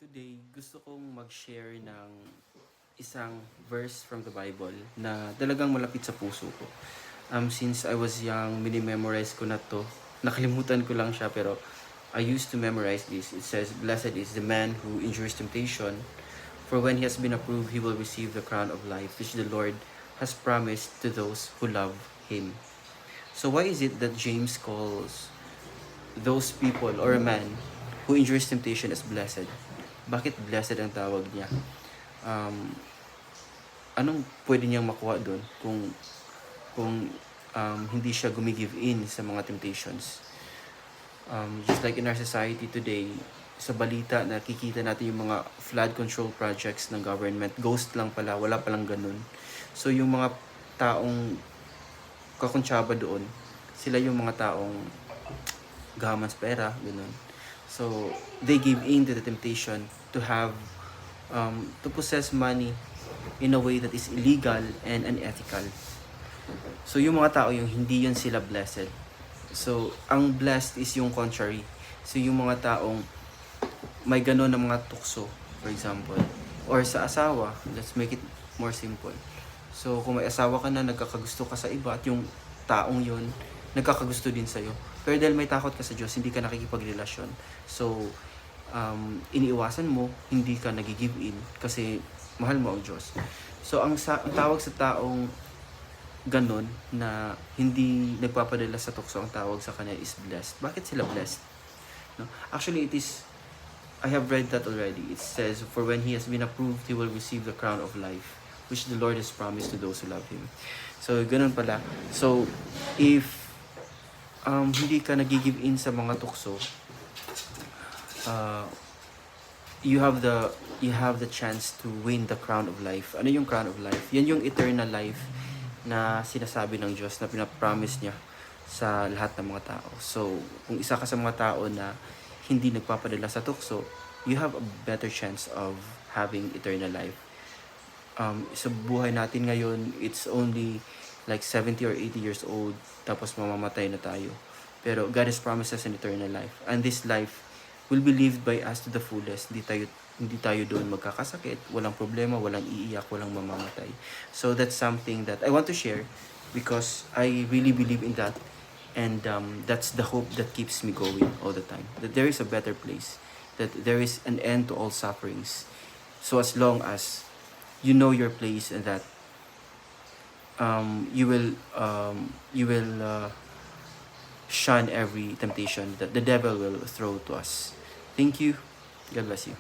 Today, gusto kong mag-share ng isang verse from the Bible na talagang malapit sa puso ko. Since I was young, minimemorize ko na to. Nakalimutan ko lang siya pero I used to memorize this. It says, "Blessed is the man who endures temptation, for when he has been approved, he will receive the crown of life, which the Lord has promised to those who love Him." So why is it that James calls those people or a man who endures temptation as blessed? Bakit blessed ang tawag niya? Um, Anong pwede niyang makuha doon kung hindi siya gumigive in sa mga temptations? Just like in our society today, sa balita nakikita natin yung mga flood control projects ng government, ghost lang pala, wala palang ganun. So yung mga taong kakuntsaba doon, sila yung mga taong gaman sa pera, ganun. So they give in to the temptation to have to possess money in a way that is illegal and unethical. So yung mga tao yung hindi yun sila blessed. So ang blessed is yung contrary. So yung mga taong may ganon na mga tukso, for example, or sa asawa, let's make it more simple. So kung may asawa ka na, nagkakagusto ka sa iba at yung taong yun nagkakagusto din sa'yo. Pero dahil may takot ka sa Diyos, hindi ka nakikipagrelasyon. So, iniiwasan mo, hindi ka nagigive in kasi mahal mo ang Diyos. So, ang tawag sa taong ganon na hindi nagpapadala sa tukso, ang tawag sa kanya is blessed. Bakit sila blessed? No? Actually, I have read that already. It says, "For when he has been approved, he will receive the crown of life, which the Lord has promised to those who love Him." So, ganun pala. So, if hindi ka nagigive in sa mga tukso, you have the chance to win the crown of life. Ano yung crown of life? Yan yung eternal life na sinasabi ng Diyos na pinapromise niya sa lahat ng mga tao. So, kung isa ka sa mga tao na hindi nagpapadala sa tukso, you have a better chance of having eternal life. Sa buhay natin ngayon, it's only like 70 or 80 years old, tapos mamamatay na tayo. Pero God has promised us an eternal life. And this life will be lived by us to the fullest. Hindi tayo doon magkakasakit, walang problema, walang iiyak, walang mamamatay. So that's something that I want to share because I really believe in that. And that's the hope that keeps me going all the time. That there is a better place. That there is an end to all sufferings. So as long as you know your place and that you will shun every temptation that the devil will throw to us. Thank you. God bless you.